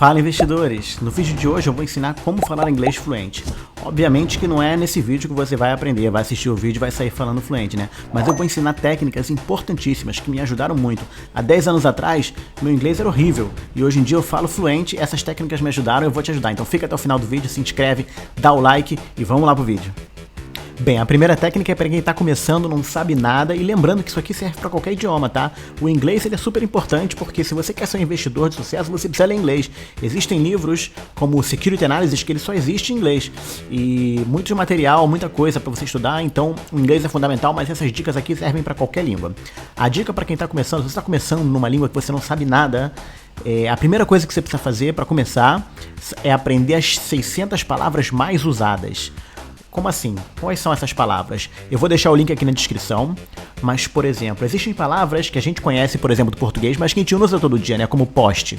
Fala, investidores! No vídeo de hoje eu vou ensinar como falar inglês fluente. Obviamente que não é nesse vídeo que você vai aprender, vai assistir o vídeo e vai sair falando fluente, né? Mas eu vou ensinar técnicas importantíssimas que me ajudaram muito. Há 10 anos atrás, meu inglês era horrível e hoje em dia eu falo fluente, essas técnicas me ajudaram e eu vou te ajudar. Então fica até o final do vídeo, se inscreve, dá o like e vamos lá pro vídeo. Bem, a primeira técnica é para quem está começando, não sabe nada, e lembrando que isso aqui serve para qualquer idioma, tá? O inglês ele é super importante porque se você quer ser um investidor de sucesso, você precisa ler inglês. Existem livros como o Security Analysis que ele só existe em inglês e muito material, muita coisa para você estudar, então o inglês é fundamental, mas essas dicas aqui servem para qualquer língua. A dica para quem está começando, se você está começando numa língua que você não sabe nada, a primeira coisa que você precisa fazer para começar é aprender as 600 palavras mais usadas. Como assim? Quais são essas palavras? Eu vou deixar o link aqui na descrição, mas, por exemplo, existem palavras que a gente conhece, por exemplo, do português, mas que a gente usa todo dia, né? Como poste.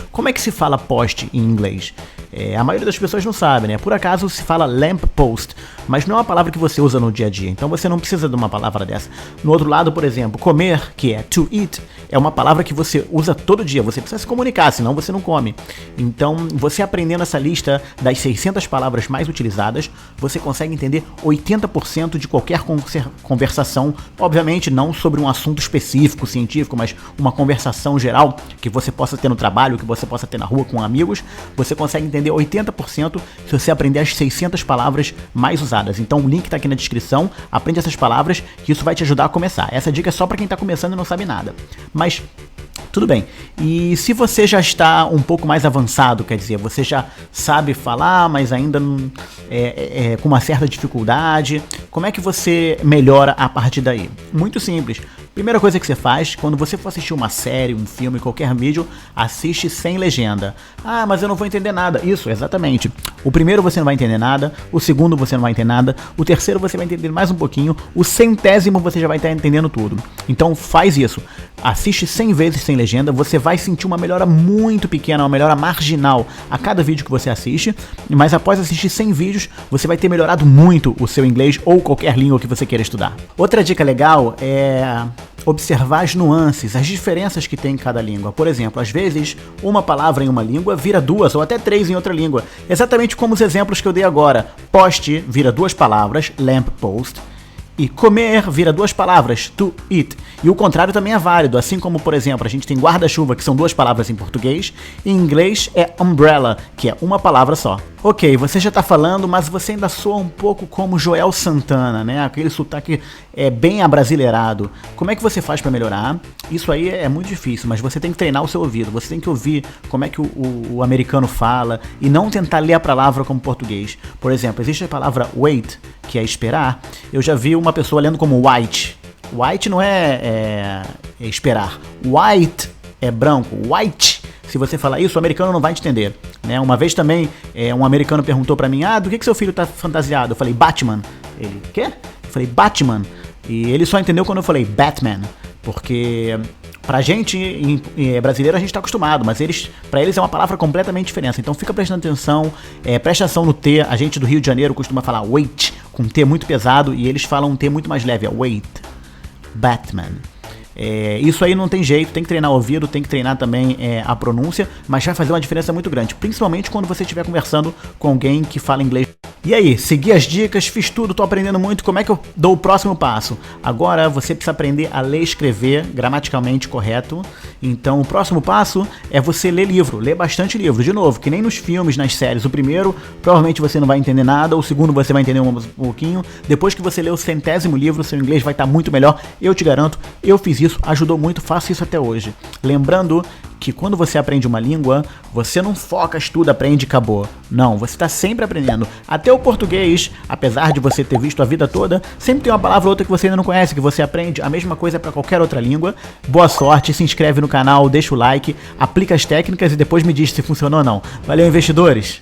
Como é que se fala poste em inglês? A maioria das pessoas não sabe, né? Por acaso se fala lamp post, mas não é uma palavra que você usa no dia a dia, então você não precisa de uma palavra dessa. No outro lado, por exemplo, comer, que é to eat, é uma palavra que você usa todo dia, você precisa se comunicar, senão você não come. Então, você aprendendo essa lista das 600 palavras mais utilizadas, você consegue entender 80% de qualquer conversação, obviamente não sobre um assunto específico, científico, mas uma conversação geral que você possa ter no trabalho, que você possa ter na rua com amigos, você consegue entender 80% se você aprender as 600 palavras mais usadas. Então o link está aqui na descrição, aprende essas palavras que isso vai te ajudar a começar. Essa dica é só para quem está começando e não sabe nada. Mas tudo bem. E se você já está um pouco mais avançado, quer dizer, você já sabe falar, mas ainda com uma certa dificuldade, como é que você melhora a partir daí? Muito simples. Primeira coisa que você faz, quando você for assistir uma série, um filme, qualquer vídeo, assiste sem legenda. Ah, mas eu não vou entender nada. Isso, exatamente. O primeiro você não vai entender nada, o segundo você não vai entender nada, o terceiro você vai entender mais um pouquinho, o 100º você já vai estar entendendo tudo. Então faz isso. Assiste 100 vezes sem legenda, você vai sentir uma melhora muito pequena, uma melhora marginal a cada vídeo que você assiste, mas após assistir 100 vídeos, você vai ter melhorado muito o seu inglês ou qualquer língua que você queira estudar. Outra dica legal é observar as nuances, as diferenças que tem em cada língua. Por exemplo, às vezes, uma palavra em uma língua vira duas ou até três em outra língua. Exatamente como os exemplos que eu dei agora. Poste vira duas palavras, lamp post, e comer vira duas palavras, to eat. E o contrário também é válido, assim como, por exemplo, a gente tem guarda-chuva, que são duas palavras em português, e em inglês é umbrella, que é uma palavra só. Ok, você já tá falando, mas você ainda soa um pouco como Joel Santana, né? Aquele sotaque bem abrasileirado. Como é que você faz para melhorar? Isso aí é muito difícil, mas você tem que treinar o seu ouvido. Você tem que ouvir como é que o americano fala e não tentar ler a palavra como português. Por exemplo, existe a palavra wait, que é esperar. Eu já vi uma pessoa lendo como white. White não é esperar. White é branco. White. Se você falar isso, o americano não vai te entender, né? Uma vez também, um americano perguntou pra mim, do que seu filho tá fantasiado? Eu falei, Batman. Ele, quê? Eu falei, Batman. E ele só entendeu quando eu falei Batman, porque pra gente, brasileiro, a gente tá acostumado, mas pra eles é uma palavra completamente diferente. Então fica prestando atenção, presta atenção no T. A gente do Rio de Janeiro costuma falar wait, com T muito pesado, e eles falam um T muito mais leve, wait, Batman. Isso aí não tem jeito, tem que treinar o ouvido, tem que treinar também a pronúncia, mas vai fazer uma diferença muito grande, principalmente quando você estiver conversando com alguém que fala inglês. E aí, segui as dicas, fiz tudo, tô aprendendo muito, como é que eu dou o próximo passo? Agora você precisa aprender a ler e escrever gramaticalmente correto, então o próximo passo é você ler livro, ler bastante livro, de novo, que nem nos filmes, nas séries. O primeiro, provavelmente você não vai entender nada, o segundo você vai entender um pouquinho, depois que você ler o 100º livro, seu inglês vai estar muito melhor, eu te garanto, eu fiz isso, ajudou muito, faço isso até hoje. Lembrando que quando você aprende uma língua, você não foca, estuda, aprende e acabou. Não, você está sempre aprendendo. Até o português, apesar de você ter visto a vida toda, sempre tem uma palavra ou outra que você ainda não conhece, que você aprende. A mesma coisa para qualquer outra língua. Boa sorte, se inscreve no canal, deixa o like, aplica as técnicas e depois me diz se funcionou ou não. Valeu, investidores!